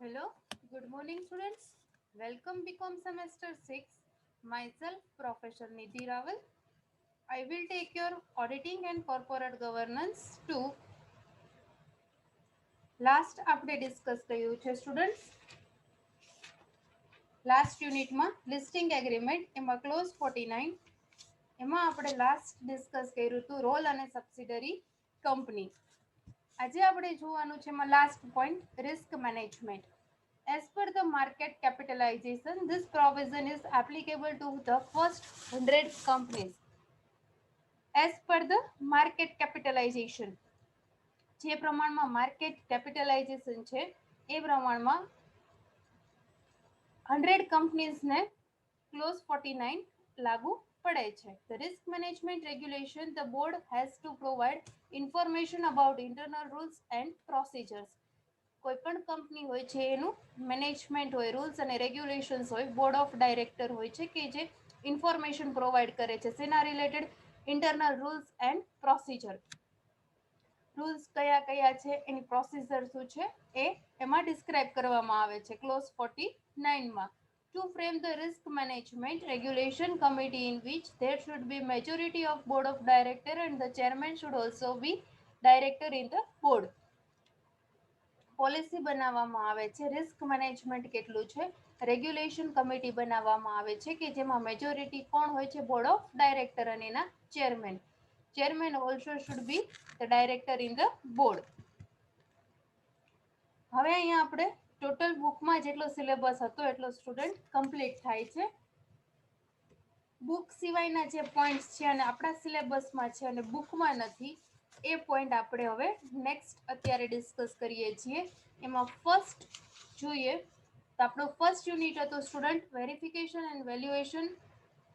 Hello, good morning students. Welcome BCom semester 6. Myself Professor Nidhi Raval. I will take your auditing and corporate governance to last આપણે discuss કર્યું છે students last યુનિટમાં listing agreement એમાં close 49 એમાં આપણે last discuss કર્યું હતું role અને સબસિડરી કંપની. આજે આપણે જોવાનું છે એમાં last point risk management. As per the market capitalization, this provision is applicable to the first 100 companies. As per the market capitalization, જે પ્રમાણમાં માર્કેટ કેપિટલાઇઝેશન છે એ પ્રમાણમાં 100 કંપનીઝને ક્લોઝ 49 લાગુ પડે છે. The risk management regulation, the board has to provide information about internal rules and procedures. કોઈ પણ company હોય છે એનું મેનેજમેન્ટ હોય, રૂલ્સ અને રેગ્યુલેશન્સ હોય, બોર્ડ ઓફ ડાયરેક્ટર હોય છે કે જે ઇન્ફોર્મેશન પ્રોવાઈડ કરે છે સેના related internal rules and procedure. Rules કયા કયા છે એની પ્રોસિજર શું છે એ એમાં ડિસ્ક્રાઇબ કરવામાં આવે છે ક્લોઝ 49 માં. To frame the risk management regulation committee in which there should be majority of board of director and the chairman should also be director in the board. Policy બનાવવામાં આવે છે રિસ્ક મેનેજમેન્ટ કેટલું છે regulation committee બનાવવામાં આવે છે કે જેમાં મેજોરિટી કોણ હોય છે બોર્ડ ઓફ ડાયરેક્ટર અને એના chairman. Chairman also should be the director in the board. હવે અહીંયા આપણે ટોટલ બુકમાં જેટલો સિલેબસ હતો એટલો સ્ટુડન્ટ કમ્પ્લીટ થાય છે. બુક સિવાયના જે પોઈન્ટ્સ છે અને આપણા સિલેબસમાં છે અને બુકમાં નથી એ પોઈન્ટ આપણે હવે નેક્સ્ટ અત્યારે ડિસ્કસ કરીએ છીએ. એમાં ફર્સ્ટ જોઈએ તો આપણો ફર્સ્ટ યુનિટ હતો student verification and valuation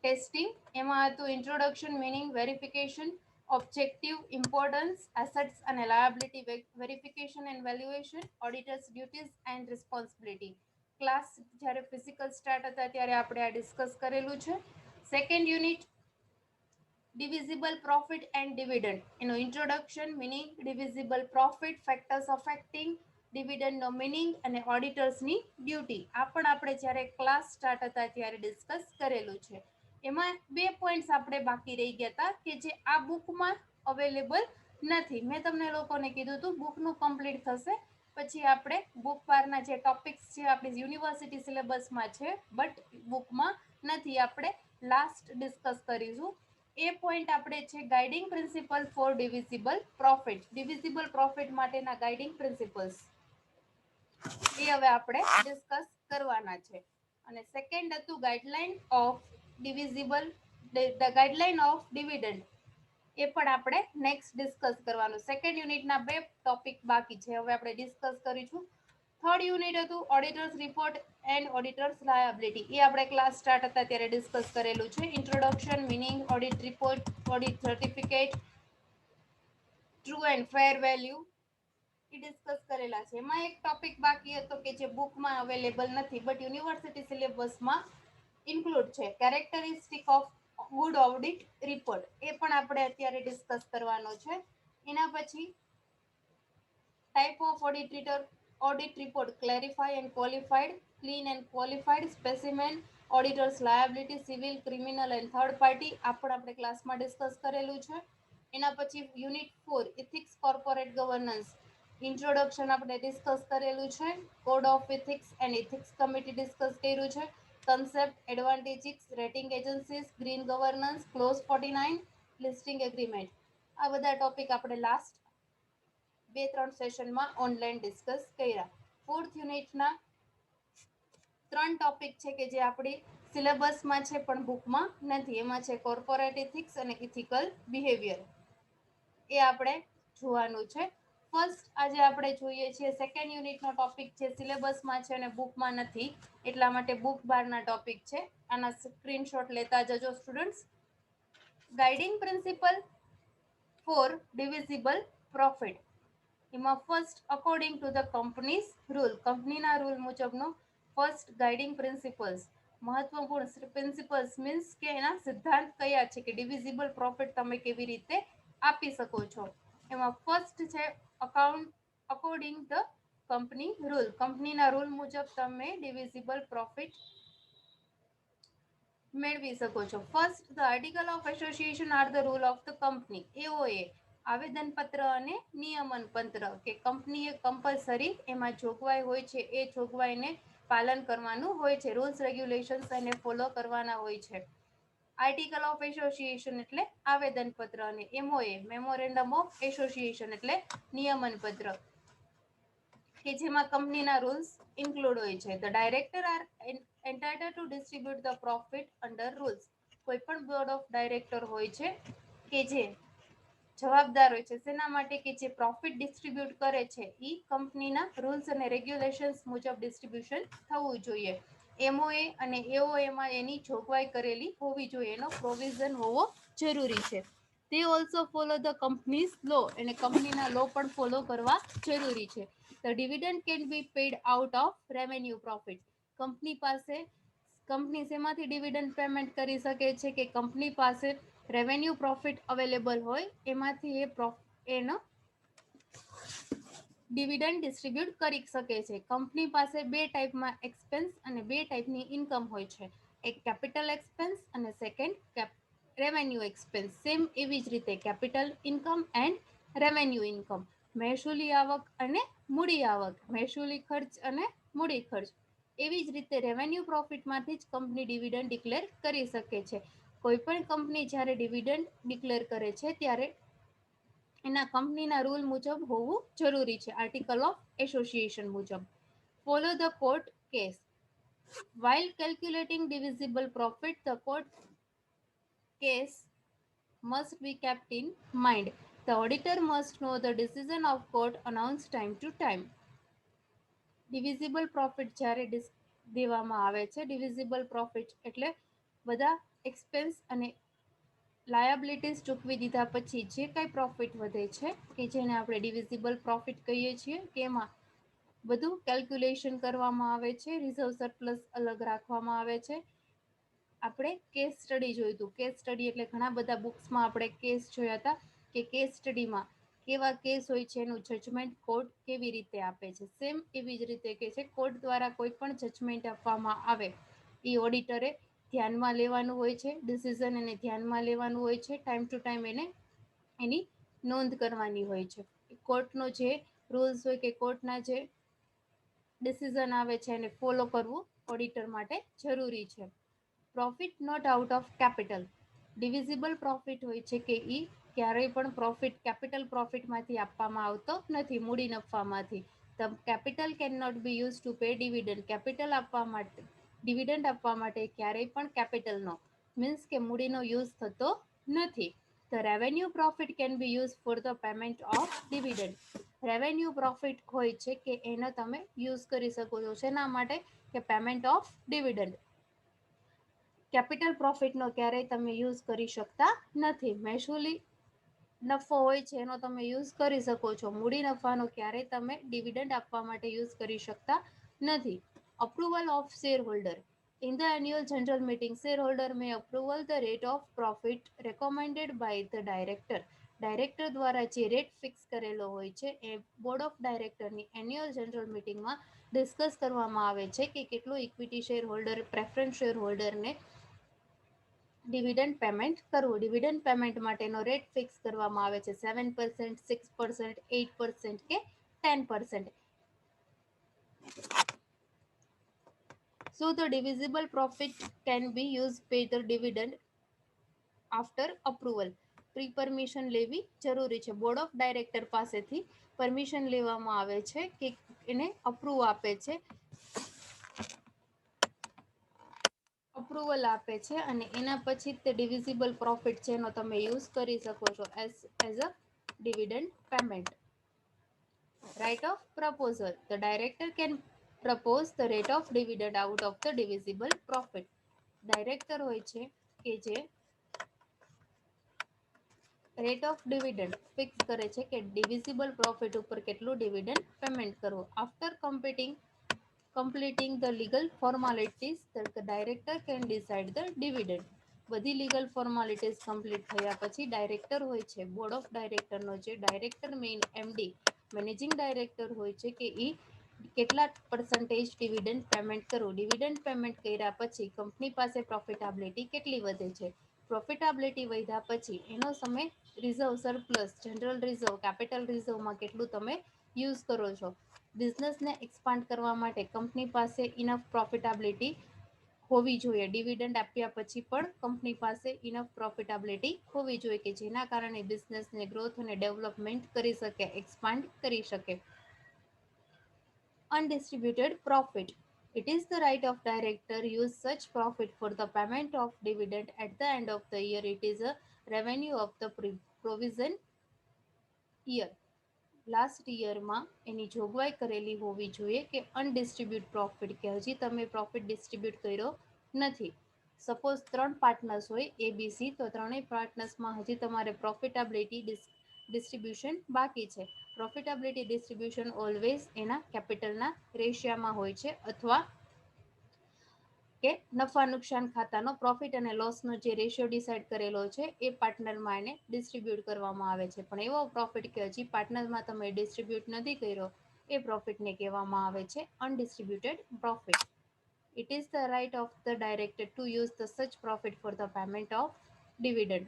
testing. એમાં હતું introduction meaning verification, objective, importance, assets અને liability verification and valuation, auditors duties and responsibility. Class જ્યારે ફિઝિકલ સ્ટાર્ટ હતા ત્યારે આપણે આ ડિસ્કસ કરેલું છે. Second unit divisible profit and dividend. Introduction, meaning divisible profit, factors affecting dividend no meaning અને auditors ની ડ્યુટી. આ પણ આપણે જ્યારે ક્લાસ સ્ટાર્ટ હતા ત્યારે ડિસ્કસ કરેલું છે. એમાં બે પોઈન્ટ્સ આપણે બાકી રહી ગયા હતા કે જે આ બુકમાં અવેલેબલ નથી. મેં તમને લોકોને કીધું હતું બુકનું કમ્પ્લીટ થશે પછી આપણે બુક પારના જે ટોપિક્સ છે આપણી યુનિવર્સિટી સિલેબસમાં છે બટ બુકમાં નથી, આપણે લાસ્ટ ડિસ્કસ કરીશું. એ પોઈન્ટ આપણે છે guiding principle for divisible profit. Divisible profit માટેના ગાઈડિંગ પ્રિન્સિપલ્સ એ હવે આપણે ડિસ્કસ કરવાના છે. અને સેકન્ડ હતું guideline of divisible guideline of dividend. એ પણ આપણે નેક્સ્ટ ડિસ્કસ કરવાનું. સેકન્ડ યુનિટના બે ટોપિક બાકી છે હવે આપણે ડિસ્કસ કરીશું. થર્ડ યુનિટ હતું auditors report and auditors liability. એ આપણે ક્લાસ સ્ટાર્ટ હતા ત્યારે ડિસ્કસ કરેલું છે. Introduction, meaning, audit report, audit certificate, true and fair value એ ડિસ્કસ કરેલા છે. એમાં એક ટોપિક બાકી હતો કે જે બુકમાં અવેલેબલ નથી બટ યુનિવર્સિટી સિલેબસમાં ઇન્ક્લુડ છે, characteristic of good audit report. એ પણ આપણે અત્યારે ડિસ્કસ કરવાનો છે. એના પછી type of audit report clarify and qualified, clean and qualified, specimen, auditors liability, civil, criminal and third party. આ પણ આપણે ક્લાસમાં ડિસ્કસ કરેલું છે. એના પછી unit 4 ethics corporate governance. Introduction આપણે ડિસ્કસ કરેલું છે. Code of ethics and ethics committee discuss કર્યું છે. Concept, advantages, rating agencies, green governance, clause 49, listing agreement. આ બધા ટોપિક આપણે લાસ્ટ 2-3 સેશનમાં ઓનલાઈન ડિસ્કસ કર્યા. ફોર્થ યુનિટના 3 ટોપિક છે કે જે આપણી સિલેબસમાં છે પણ બુકમાં નથી. એમાં છે કોર્પોરેટ ઇથિક્સ અને ઇથિકલ બિહેવિયર. એ આપણે જોવાનું છે. ફર્સ્ટ આજે આપણે જોઈએ છીએ સેકન્ડ યુનિટનો ટોપિક છે સિલેબસમાં છે અને બુકમાં નથી એટલા માટે બુક બારના ટોપિક છે. આના સ્ક્રીનશોટ લેતા જજો students. Guiding principle for divisible profit. એમાં first according to the companies rule, કંપનીના રૂલ મુજબનો ફર્સ્ટ ગાઈડિંગ પ્રિન્સિપલ્સ. મહત્વપૂર્ણ પ્રિન્સિપલ્સ મીન્સ કે એના સિદ્ધાંત કયા છે કે ડિવિઝિબલ પ્રોફિટ તમે કેવી રીતે આપી શકો છો. એમાં ફર્સ્ટ છે account according the company rule. કંપનીના રૂલ મુજબ તમે ડિવિઝિબલ પ્રોફિટ મેળવી શકો છો. First, the article of association are the rule of the company. AOA આવેદનપત્ર અને નિયમન પત્ર કે કંપનીએ કમ્પલસરી એમાં જોગવાઈ હોય છે, એ જોગવાઈને પાલન કરવાનું હોય છે. રૂલ્સ રેગ્યુલેશન્સ એને ફોલો કરવાના હોય છે. આર્ટિકલ ઓફ એસોસિએશન એટલે આવેદનપત્ર અને એમઓએ મેમોરેન્ડમ ઓફ એસોસિએશન એટલે નિયમન પત્ર કે જેમાં કંપનીના રૂલ્સ ઇન્ક્લુડ હોય છે. The director are entitled to distribute the profit under rules. કોઈ પણ બોર્ડ ઓફ ડાયરેક્ટર હોય છે કે જે જવાબદાર હોય છે શેના માટે, કે જે પ્રોફિટ ડિસ્ટ્રીબ્યુટ કરે છે એ કંપનીના રૂલ્સ અને રેગ્યુલેશન્સ મુજબ ડિસ્ટ્રીબ્યુશન થવું જોઈએ. એમઓએ અને એઓએમાં એની જોગવાઈ કરેલી હોવી જોઈએ, એનો પ્રોવિઝન હોવો જરૂરી છે. તે also follow the companies law, અને કંપનીના લો પણ ફોલો કરવા જરૂરી છે. The dividend can be paid out of revenue profit. Company શેમાંથી ડિવિડન્ડ પેમેન્ટ કરી શકે છે, કે કંપની પાસે રેવન્યુ પ્રોફિટ અવેલેબલ હોય એમાંથી એનો ડિવિડન્ડ ડિસ્ટ્રીબ્યુટ કરી શકે છે. કંપની પાસે બે ટાઈપમાં એક્સપેન્સ અને બે ટાઈપની ઇન્કમ હોય છે, એક કેપિટલ એક્સપેન્સ અને સેકન્ડ રેવન્યુ એક્સપેન્સ. સેમ એવી જ રીતે capital income and revenue income, મહેસૂલી આવક અને મૂડી આવક, મહેસૂલી ખર્ચ અને મૂડી ખર્ચ. એવી જ રીતે રેવન્યુ પ્રોફિટમાંથી જ કંપની ડિવિડન્ડ ડિક્લેર કરી શકે છે. કોઈ પણ કંપની જ્યારે ડિવિડન્ડ ડિક્લેર કરે છે ત્યારે એના કંપનીના રૂલ મુજબ હોવું જરૂરી છે, આર્ટિકલ ઓફ એસોસિએશન મુજબ. Follow the court case. While calculating divisible profit, the court case must be kept in mind. The auditor must know the decision of court announced time to time. Divisible profit જ્યારે દેવામાં આવે છે, divisible profit એટલે બધા expense અને liabilities ચૂકવી દીધા પછી જે કાંઈ પ્રોફિટ વધે છે કે જેને આપણે ડિવિઝિબલ પ્રોફિટ કહીએ છીએ, કે એમાં બધું કેલ્ક્યુલેશન કરવામાં આવે છે, રિઝર્વ સરપ્લસ અલગ રાખવામાં આવે છે. આપણે કેસ સ્ટડી જોયું હતું. કેસ સ્ટડી એટલે ઘણા બધા બુક્સમાં આપણે કેસ જોયા હતા કે કેસ સ્ટડીમાં કેવા કેસ હોય છે, એનું જજમેન્ટ કોર્ટ કેવી રીતે આપે છે. સેમ એવી જ રીતે કે છે કોર્ટ દ્વારા કોઈ પણ જજમેન્ટ આપવામાં આવે એ ઓડિટરે ધ્યાનમાં લેવાનું હોય છે, ડિસિઝન એને ધ્યાનમાં લેવાનું હોય છે, ટાઈમ ટુ ટાઈમ એને એની નોંધ કરવાની હોય છે. કોર્ટનો જે રૂલ્સ હોય કે કોર્ટના જે ડિસિઝન આવે છે એને ફોલો કરવું ઓડિટર માટે જરૂરી છે. Profit not out of capital. Divisible profit હોય છે કે એ ક્યારેય પણ પ્રોફિટ કેપિટલ પ્રોફિટમાંથી આપવામાં આવતો નથી, મૂડી નફામાંથી. The capital can not be use to pay dividend. Capital આપવા માટે ડિવિડન્ડ આપવા માટે ક્યારેય પણ કેપિટલનો મીન્સ કે મૂડીનો યુઝ થતો નથી. The revenue profit can be use for the payment of dividend. Revenue profit હોય છે કે એનો તમે યુઝ કરી શકો છો શેના માટે, કે પેમેન્ટ ઓફ ડિવિડન્ડ. કેપિટલ પ્રોફિટનો ક્યારેય તમે યુઝ કરી શકતા નથી. મહેસૂલી નફો હોય છે એનો તમે યુઝ કરી શકો છો. મૂડી નફાનો ક્યારેય તમે ડિવિડન્ડ આપવા માટે યુઝ કરી શકતા નથી. Approval of share holder. In the annual general meeting, shareholder may approve the rate of profit recommended by the director. Director દ્વારા જે રેટ ફિક્સ કરેલો હોય છે એ બોર્ડ ઓફ ડાયરેક્ટરની એન્યુઅલ જનરલ મિટિંગમાં ડિસ્કસ કરવામાં આવે છે કે કેટલું equity shareholder, preference share હોલ્ડરને ડિવિડન્ડ પેમેન્ટ કરવું. ડિવિડન્ડ પેમેન્ટ માટેનો રેટ ફિક્સ કરવામાં આવે છે 7%, 6%, 8% કે 10%. So the divisible profit can be used pay the dividend after approval. Pre permission લેવી જરૂરી છે. બોર્ડ ઓફ ડાયરેક્ટર પાસેથી પરમિશન લેવામાં આવે છે કે એને અપ્રૂવ આપે છે, અપ્રુવલ આપે છે અને એના પછી તે ડિવિઝિબલ પ્રોફિટ છે એનો તમે યુઝ કરી શકો છો as a dividend payment. Write off proposal. The director can propose the rate of dividend out of the divisible profit. Director હોય છે કે જે રેટ ઓફ ડિવિડન્ડ ફિક્સ કરે છે કે ડિવિઝિબલ પ્રોફિટ ઉપર કેટલું ડિવિડન્ડ પેમેન્ટ કરવું. After completing the legal formalities, the director can decide the dividend. બધી લીગલ ફોર્માલિટીઝ કમ્પ્લીટ થયા પછી ડાયરેક્ટર હોય છે, બોર્ડ ઓફ ડાયરેક્ટરનો જે director main MD managing director હોય છે કે એ કેટલા percentage ડિવિડન્ડ પેમેન્ટ કરવું. ડિવિડન્ડ પેમેન્ટ કર્યા પછી કંપની પાસે પ્રોફિટેબિલિટી કેટલી વધે છે. પ્રોફિટેબિલિટી વધ્યા પછી એનો સમય reserve surplus general reserve capital રિઝર્વમાં કેટલું તમે યુઝ કરો છો. બિઝનેસને એક્સપાન્ડ કરવા માટે કંપની પાસે ઇનફ પ્રોફિટેબિલિટી હોવી જોઈએ. ડિવિડન્ડ આપ્યા પછી પણ કંપની પાસે ઇનફ પ્રોફિટેબિલિટી હોવી જોઈએ કે જેના કારણે બિઝનેસને ગ્રોથ અને ડેવલપમેન્ટ કરી શકે, એક્સપાન્ડ કરી શકે. Undistributed profit. It is the right of director use such profit for the payment of dividend at the end of the year. It is a revenue of the provision year. Last યરમાં એની જોગવાઈ કરેલી હોવી જોઈએ કે અનડિસ્ટ્રીબ્યુટ profit કે હજી તમે પ્રોફિટ ડિસ્ટ્રીબ્યુટ કર્યો નથી. સપોઝ 3 પાર્ટનર્સ હોય ABC, તો ત્રણેય પાર્ટનર્સમાં હજી તમારે પ્રોફિટેબિલિટી ડિસ્ટ્રીબ્યુશન બાકી છે. પ્રોફિટેબિલિટી ડિસ્ટ્રીબ્યુશન ઓલવેઝ એના કેપિટલના રેશિયામાં હોય છે અથવા કે નફા નુકસાન ખાતાનો પ્રોફિટ અને લોસનો જે રેશિયો ડિસાઇડ કરેલો છે એ પાર્ટનરમાં એને ડિસ્ટ્રીબ્યુટ કરવામાં આવે છે. પણ એવો પ્રોફિટ કે હજી પાર્ટનરમાં તમે ડિસ્ટ્રીબ્યુટ નથી કર્યો એ પ્રોફિટને કહેવામાં આવે છે અનડિસ્ટ્રીબ્યુટેડ profit. It is the right of the director to use the such profit for the payment of dividend.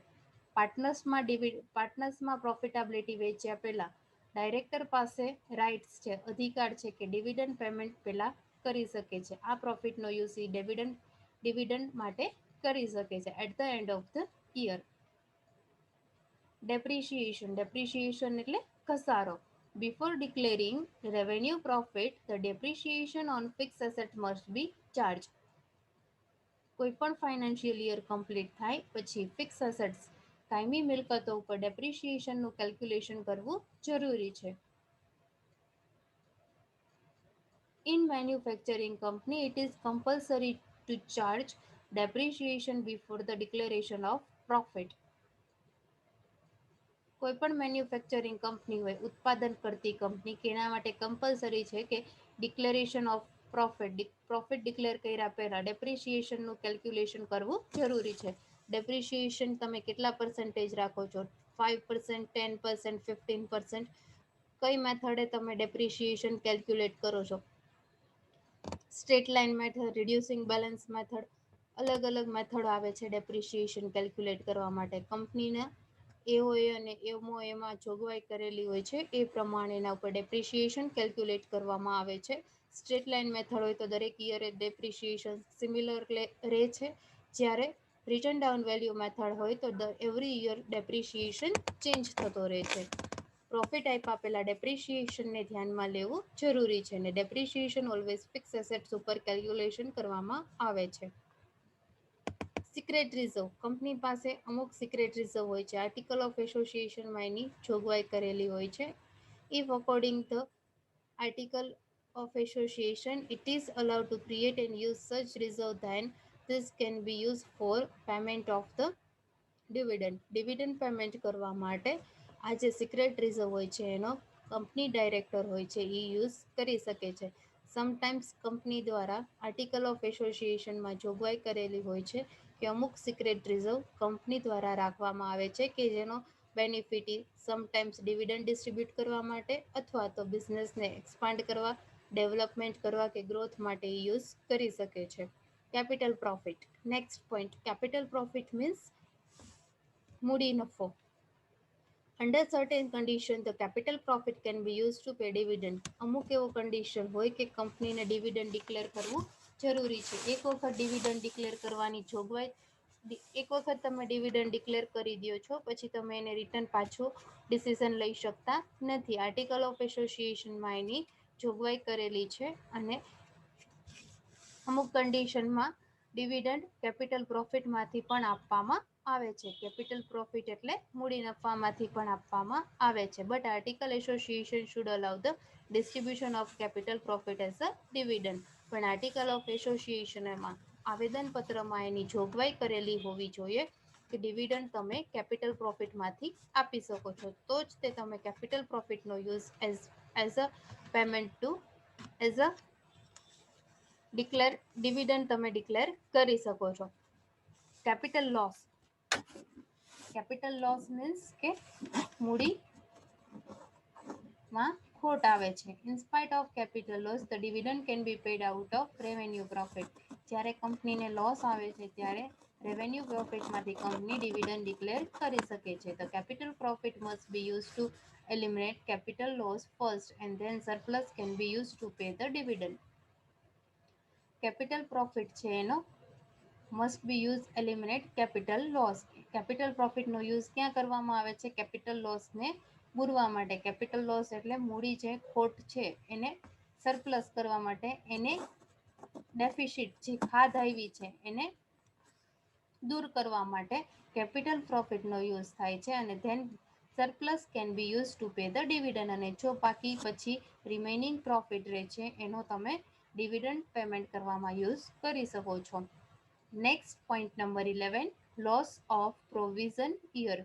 પાર્ટનર્સમાં પ્રોફિટેબિલિટી વેચ્યા પહેલા ડાયરેક્ટર પાસે રાઇટ્સ છે, અધિકાર છે કે ડિવિડન્ડ પેમેન્ટ પહેલા કરી શકે છે. આ પ્રોફિટનો યુઝ ડિવિડન્ડ માટે કરી શકે છે at the end of the year. Depreciation એટલે ઘસારો. Before declaring revenue profit, the depreciation on fixed asset must be charged. કોઈ પણ ફાઇનાન્શિયલ યર કમ્પ્લીટ થાય પછી ફિક્સ એસેટ્સ કાયમી મિલકતો ઉપર ડેપ્રિશિએશનનું કેલ્ક્યુલેશન કરવું જરૂરી છે. In manufacturing company, it is compulsory to charge depreciation before the declaration of profit. કોઈ પણ મેન્યુફેક્ચરિંગ કંપની હોય, ઉત્પાદન કરતી કંપની કે એના માટે કમ્પલસરી છે કે ડિક્લેરેશન ઓફ પ્રોફિટ ડિક્લેર કર્યા પહેલા ડેપ્રિશિએશનનું કેલ્ક્યુલેશન કરવું જરૂરી છે. ડેપ્રિશિએશન તમે કેટલા પર્સન્ટેજ રાખો છો, 5%, 10%, 15%, કઈ મેથડે તમે ડેપ્રિશિએશન કેલ્ક્યુલેટ કરો છો. Straight line method, reducing balance method, અલગ અલગ મેથડ આવે છે ડેપ્રિશિએશન કેલ્ક્યુલેટ કરવા માટે. કંપનીના એઓએ અને એમઓએમાં જોગવાઈ કરેલી હોય છે એ પ્રમાણે એના ઉપર ડેપ્રિશિએશન કેલ્ક્યુલેટ કરવામાં આવે છે. સ્ટ્રેટ લાઇન મેથડ હોય તો દરેક યરે ડેપ્રિશિએશન સિમિલર રહે છે, જ્યારે રિટર્ન ડાઉન વેલ્યુ મેથડ હોય તો એવરી યર ડેપ્રિશિએશન ચેન્જ થતો રહે છે. પ્રોફિટ આપ્યા પહેલા ડેપ્રિશિએશનને ધ્યાનમાં લેવું જરૂરી છે અને ડેપ્રિશિએશન ઓલવેઝ ફિક્સ એસેટ્સ ઉપર કેલ્ક્યુલેશન કરવામાં આવે છે. Secret reserve. કંપની પાસે અમુક સિક્રેટ રિઝર્વ હોય છે. આર્ટિકલ ઓફ એસોસિએશનમાં એની જોગવાઈ કરેલી હોય છે. If according the article of association, it is allowed to create and use such reserve, then this can be used for payment of the dividend. Dividend payment કરવા માટે આ જે સિક્રેટ રિઝર્વ હોય છે એનો કંપની ડાયરેક્ટર હોય છે એ use કરી શકે છે. સમટાઈમ્સ કંપની દ્વારા આર્ટિકલ ઓફ એસોસિએશનમાં જોગવાઈ કરેલી હોય છે કે અમુક સિક્રેટ રિઝર્વ કંપની દ્વારા રાખવામાં આવે છે કે જેનો બેનિફિટ સમટાઈમ્સ ડિવિડન્ડ ડિસ્ટ્રીબ્યુટ કરવા માટે અથવા તો બિઝનેસને એક્સપાન્ડ કરવા, ડેવલપમેન્ટ કરવા કે ગ્રોથ માટે યુઝ કરી શકે છે. Capital profit. Next point, capital profit means મૂડી નફો. Under certain condition the capital profit can be use to pay dividend. અમુક એવો કન્ડિશન હોય કે કંપનીને ડિવિડન્ડ ડિક્લેર કરવું જરૂરી છે. એક વખત ડિવિડન્ડ ડિક્લેર કરવાની જોગવાઈ, એક વખત તમે ડિવિડન્ડ ડિક્લેર કરી દો છો પછી તમે એને રિટર્ન પાછું ડિસિઝન લઈ શકતા નથી. આર્ટિકલ ઓફ એસોસિએશનમાં એની જોગવાઈ કરેલી છે અને અમુક કન્ડિશનમાં ડિવિડન્ડ કેપિટલ પ્રોફિટમાંથી પણ આપવામાં આવે છે. કેપિટલ પ્રોફિટ એટલે મૂડી નફામાંથી પણ આપવામાં આવે છે. But article association should allow the distribution of capital profit as a dividend. પણ આર્ટિકલ ઓફ એસોસિએશનમાં આવેદનપત્રમાં એની જોગવાઈ કરેલી હોવી જોઈએ કે ડિવિડન્ડ તમે કેપિટલ પ્રોફિટમાંથી આપી શકો છો, તો જ તે તમે કેપિટલ પ્રોફિટનો use as a payment to as a dividend તમે ડિક્લેર કરી શકો છો. Capital loss. Capital loss means કે મૂડીમાં ખોટ આવે છે. In spite of capital loss the dividend can be paid out of revenue profit. જ્યારે કંપનીને લોસ આવે છે ત્યારે રેવન્યુ પ્રોફિટમાંથી કંપની ડિવિડન્ડ ડિક્લેર કરી શકે છે. The capital profit must be use to eliminate capital loss first and then surplus can be used to pay the dividend. Capital profit છે એનો must be use eliminate capital loss. Capital પ્રોફિટનો use ક્યાં કરવામાં આવે છે? Capital લોસને પૂરવા માટે. Capital loss એટલે મૂડી જે ખોટ છે એને સરપ્લસ કરવા માટે, એને ડેફિસિટ જે ખાધ આવી છે એને દૂર કરવા માટે કેપિટલ પ્રોફિટનો યુઝ થાય છે. અને then surplus can be use to pay the dividend. અને જો બાકી પછી રિમેનિંગ પ્રોફિટ રહે છે એનો તમે ડિવિડન્ડ પેમેન્ટ કરવામાં યુઝ કરી શકો છો. Next point number 11, loss of provision year.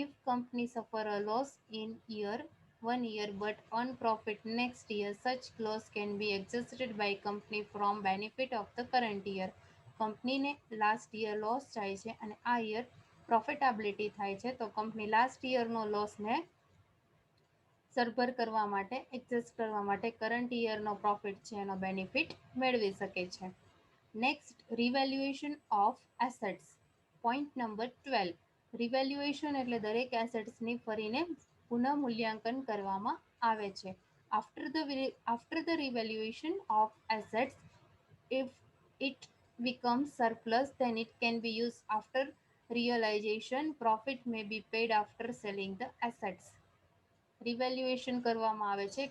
If company suffer a loss in year 1 year but earn profit next year, such loss can be adjusted by company from benefit of the current year. કંપનીને last year loss જાય છે અને આ year profitability થાય છે, તો company last યરનો લોસને સરભર કરવા માટે, એડજસ્ટ કરવા માટે કરંટ યરનો પ્રોફિટ છે એનો બેનિફિટ મેળવી શકે છે. Next, રિવેલ્યુએશન of assets. Point number 12. રિવેલ્યુએશન એટલે દરેક એસેટ્સની ફરીને પુનઃમૂલ્યાંકન કરવામાં આવે છે. After the રિવેલ્યુએશન of assets, if it becomes surplus then it can be used after realization. Profit may be paid after selling the assets. રિવેલ્યુએશન કરવામાં આવે છે.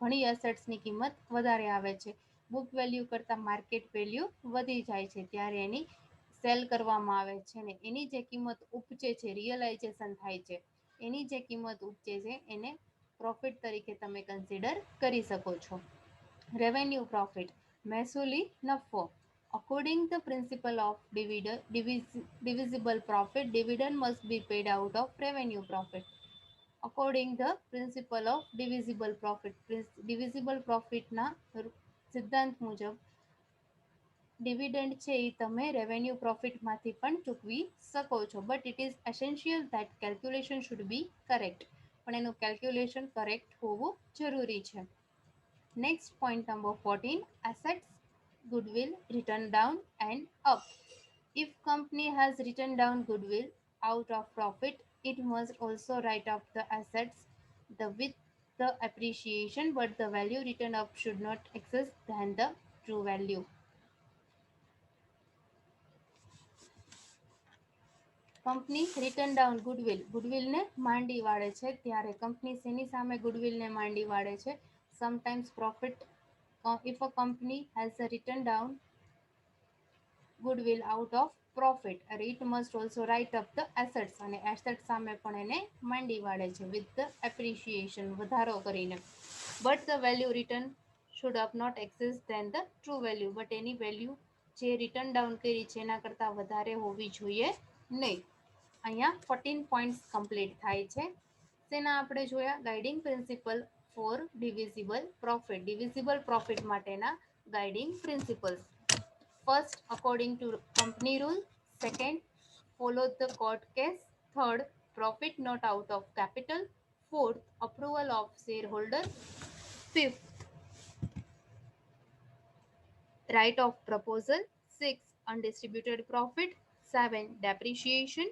ઘણી એસેટ્સની કિંમત વધારે આવે છે. બુક વેલ્યુ કરતાં માર્કેટ વેલ્યુ વધી જાય છે ત્યારે એની સેલ કરવામાં આવે છે અને એની જે કિંમત ઉપજે છે, રિયલાઇઝેશન થાય છે, એની જે કિંમત ઉપજે છે એને પ્રોફિટ તરીકે તમે કન્સિડર કરી શકો છો. રેવન્યુ પ્રોફિટ, મહેસૂલી નફો. According the principle of divisible profit, dividend must be paid out of revenue profit. According the principle of divisible profit, divisible profitના સિદ્ધાંત મુજબ ડિવિડન્ડ છે એ તમે રેવન્યુ પ્રોફિટમાંથી પણ ચૂકવી શકો છો. But it is essential that calculation should be correct. પણ એનું કેલ્ક્યુલેશન કરેક્ટ હોવું જરૂરી છે. Next point number 14, assets, goodwill, written down and up. If company has written down goodwill out of profit, it must also write off the assets with the appreciation, but the value written up should not excess than the true value. Company return down ગુડવિલને માંડી વાળે છે ત્યારે company શેની સામે ગુડવિલને માંડી વાળે છે? Sometimes profit. if a company has a written down goodwill out of profit, it must also write up the assets. અને એસેટ સામે પણ એને માંડી વાળે છે with the appreciation, વધારો કરીને. but the value written should have not excess than the true value. but any value જે રિટર્ન ડાઉન કરી છે એના કરતાં વધારે હોવી જોઈએ નહીં. અહીંયા 14 પોઈન્ટ્સ કમ્પ્લીટ થાય છે. તેના આપણે જોયા guiding principle for divisible profit. Divisible profit માટેના guiding principles. First, according to company rule. Second, follow the court case. Third, profit not out of capital. Fourth, approval of shareholder. Fifth, right of proposal. 6, undistributed profit. 7, depreciation.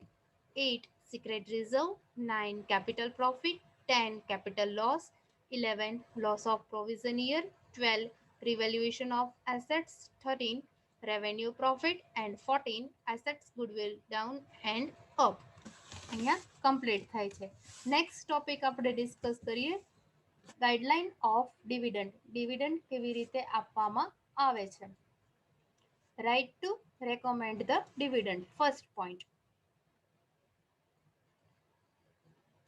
8, secret reserve. 9, capital profit. 10, capital loss. 11, loss of provision year. 12, revaluation of assets. 13, revenue profit. And 14, assets goodwill down and up. અહીંયા complete થાય છે. Next topic આપણે discuss કરીએ guideline of dividend. Dividend કેવી રીતે આપવામાં આવે છે? Right to recommend the dividend. First point,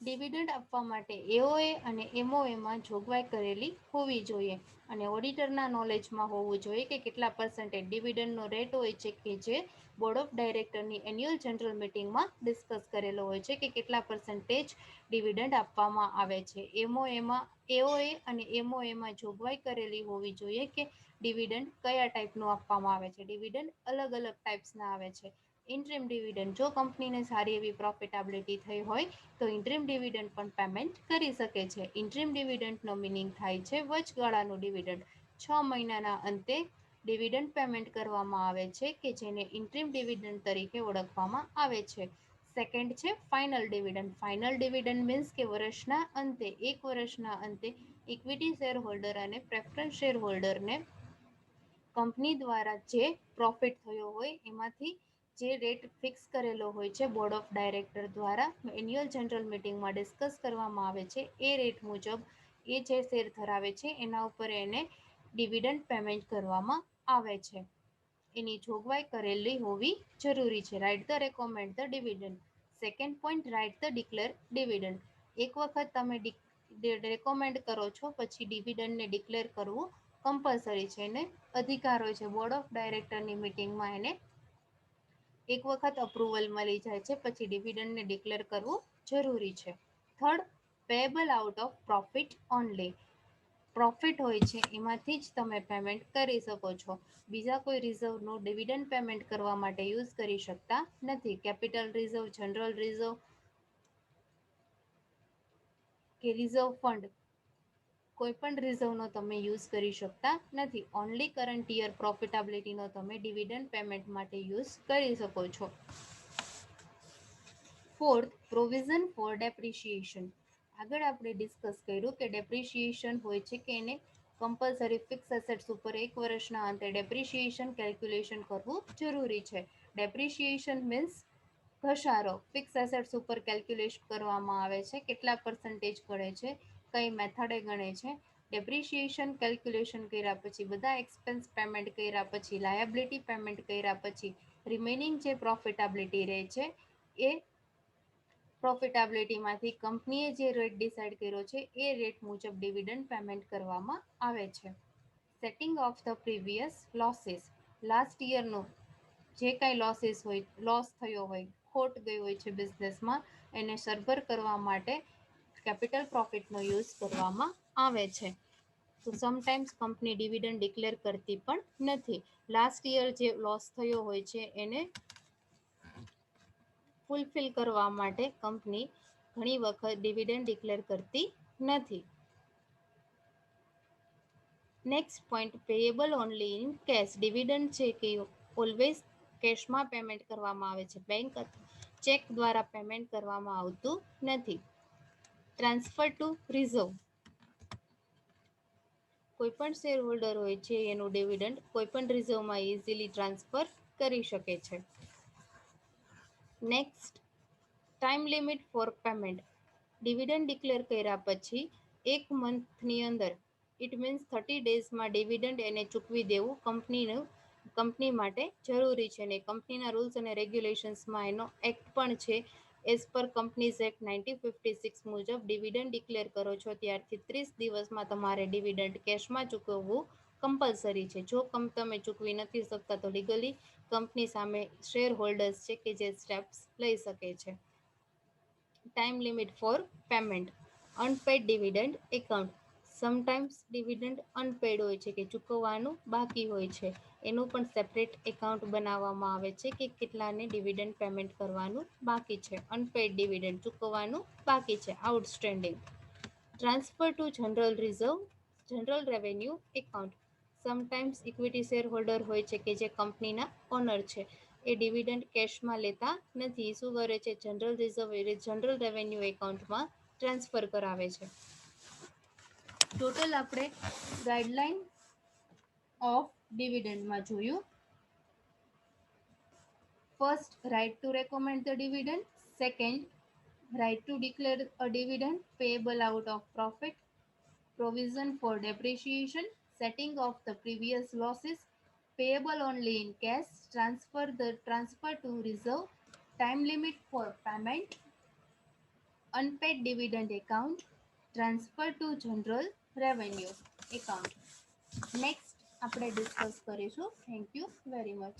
dividend આપવા માટે એઓએ અને એમઓએમાં જોગવાઈ કરેલી હોવી જોઈએ અને ઓડિટરના નોલેજમાં હોવું જોઈએ કે કેટલા પર્સન્ટેજ ડિવિડન્ડનો રેટ હોય છે કે જે બોર્ડ ઓફ ડાયરેક્ટરની એન્યુઅલ જનરલ મિટિંગમાં ડિસ્કસ કરેલો હોય છે કે કેટલા પર્સન્ટેજ ડિવિડન્ડ આપવામાં આવે છે. એઓએ અને એમઓએમાં જોગવાઈ કરેલી હોવી જોઈએ કે ડિવિડન્ડ કયા ટાઈપનું આપવામાં આવે છે. ડિવિડન્ડ અલગ અલગ ટાઈપ્સના આવે છે. ઇન્ટરિમ ડિવિડન્ડ, જો કંપનીને સારી એવી પ્રોફિટેબિલિટી થઈ હોય તો ઇન્ટરિમ ડિવિડન્ડ પણ પેમેન્ટ કરી શકે છે. ઇન્ટરિમ ડિવિડન્ડનો મિનિંગ થાય છે વચગાળાનું ડિવિડન્ડ. 6 મહિનાના અંતે ડિવિડન્ડ પેમેન્ટ કરવામાં આવે છે કે જેને ઇન્ટરિમ ડિવિડન્ડ તરીકે ઓળખવામાં આવે છે. સેકન્ડ છે final dividend. Final dividend means કે વર્ષના અંતે, 1 વર્ષના અંતે ઇક્વિટી શેર હોલ્ડર અને પ્રેફરન્સ શેર હોલ્ડરને કંપની દ્વારા જે પ્રોફિટ થયો હોય એમાંથી જે રેટ ફિક્સ કરેલો હોય છે બોર્ડ ઓફ ડાયરેક્ટર દ્વારા એન્યુઅલ જનરલ મિટિંગમાં ડિસ્કસ કરવામાં આવે છે, એ રેટ મુજબ એ જે શેર ધરાવે છે એના ઉપર એને ડિવિડન્ડ પેમેન્ટ કરવામાં આવે છે. એની જોગવાઈ કરેલી હોવી જરૂરી છે. Right the recommend the dividend. Second point, right the declare dividend. એક વખત તમે રેકોમેન્ડ કરો છો પછી ડિવિડન્ડને ડિક્લેર કરવું કમ્પલસરી છે. એને અધિકાર હોય છે બોર્ડ ઓફ ડાયરેક્ટરની મિટિંગમાં એને એક વખત અપ્રુવલ મળી જાય છે પછી ડિવિડન્ડને ડિક્લેર કરવું જરૂરી છે. Third, payable out of profit only. Profit હોય છે એમાંથી જ તમે પેમેન્ટ કરી શકો છો. બીજા કોઈ રિઝર્વનું ડિવિડન્ડ પેમેન્ટ કરવા માટે યુઝ કરી શકતા નથી. કેપિટલ રિઝર્વ, જનરલ રિઝર્વ કે રિઝર્વ ફંડ, કોઈ પણ રિઝર્વનો તમે યુઝ કરી શકતા નથી. ઓનલી કરંટ યર પ્રોફિટેબિલિટીનો તમે ડિવિડન્ડ પેમેન્ટ માટે યુઝ કરી શકો છો. Fourth, provision four depreciation. આગળ આપણે ડિસ્કસ કર્યું કે ડેપ્રિશિએશન હોય છે કે એને કમ્પલસરી ફિક્સ એસેટ્સ ઉપર 1 વર્ષના અંતે ડેપ્રિશિએશન કેલ્ક્યુલેશન કરવું જરૂરી છે. ડેપ્રિશિએશન મીન્સ ઘસારો. ફિક્સ એસેટ્સ ઉપર કેલ્ક્યુલેશન કરવામાં આવે છે, કેટલા પર્સન્ટેજ ગણે છે, કઈ મેથડે ગણે છે. ડેપ્રિશિએશન કેલ્ક્યુલેશન કર્યા પછી, બધા એક્સપેન્સ પેમેન્ટ કર્યા પછી, લાયબિલિટી પેમેન્ટ કર્યા પછી રિમેનિંગ જે પ્રોફિટેબિલિટી રહે છે એ પ્રોફિટેબિલિટીમાંથી કંપનીએ જે રેટ ડિસાઇડ કર્યો છે એ રેટ મુજબ ડિવિડન્ડ પેમેન્ટ કરવામાં આવે છે. Setting of the previous losses. Last યરનો જે કાંઈ લોસીસ હોય, લોસ થયો હોય, ખોટ ગઈ હોય છે બિઝનેસમાં, એને સરભર કરવા માટે કેપિટલ પ્રોફિટનો યુઝ કરવામાં આવે છે. તો સમટાઈમ્સ કંપની ડિવિડન્ડ ડિક્લેર કરતી પણ નથી. લાસ્ટ યર જે લોસ થયો હોય છે એને ફૂલફિલ કરવા માટે કંપની ઘણી વખત ડિવિડન્ડ ડિક્લેર કરતી નથી. Next point, payable only in cash. Dividend છે કે ઓલવેઝ કેશમાં પેમેન્ટ કરવામાં આવે છે, બેંક અથવા ચેક દ્વારા પેમેન્ટ કરવામાં આવતું નથી. Transfer two reserve. કોઈપણ શેર હોલ્ડર હોય છે એનું ડિવિડન્ડ કોઈપણ રિઝર્વમાં ઇઝીલી ટ્રાન્સફર કરી શકે છે. Next, time limit for payment. Dividend declare કર્યા પછી 1 મંથની અંદર, ઇટ મીન્સ 30 ડેઝમાં ડિવિડન્ડ એને ચૂકવી દેવું કંપની માટે જરૂરી છે. અને કંપનીના રૂલ્સ અને રેગ્યુલેશન્સમાં એનો એક્ટ પણ છે. એઝ પર કંપનીઝ એક્ટ 1956 મુજબ ડિવિડન્ડ ડિક્લેર કરો છો ત્યારથી 30 દિવસમાં તમારે ડિવિડન્ડ કેશમાં ચૂકવવું કમ્પલસરી છે. જો તમે ચૂકવી નથી શકતા તો લીગલી કંપની સામે શેર હોલ્ડર્સ છે કે જે સ્ટેપ્સ લઈ શકે છે. Time limit for payment. Unpaid dividend account. Sometimes dividend unpaid હોય છે કે ચૂકવવાનું બાકી હોય છે, એનું પણ સેપરેટ એકાઉન્ટ બનાવવામાં આવે છે કે કેટલાને ડિવિડન્ડ પેમેન્ટ કરવાનું બાકી છે. અનપેડ ડિવિડન્ડ ચૂકવવાનું બાકી છે, outstanding. Transfer two general reserve, general revenue account. Sometimes equity share holder હોય છે કે જે કંપનીના ઓનર છે, એ ડિવિડન્ડ કેશમાં લેતા નથી. શું કરે છે? જનરલ રિઝર્વ જનરલ રેવન્યુ એકાઉન્ટમાં ટ્રાન્સફર કરાવે છે. ટોટલ આપણે ગાઈડલાઈન ઓફ ડિવિડન્ડમાં જોયું. First, right to recommend the dividend. Second, right to declare a dividend payable out of profit, provision for depreciation, setting of the previous losses, payable only in cash, transfer to reserve, time limit for payment, unpaid dividend account, transfer to general revenue account. Next આપણે discuss કરીશું. Thank you very much.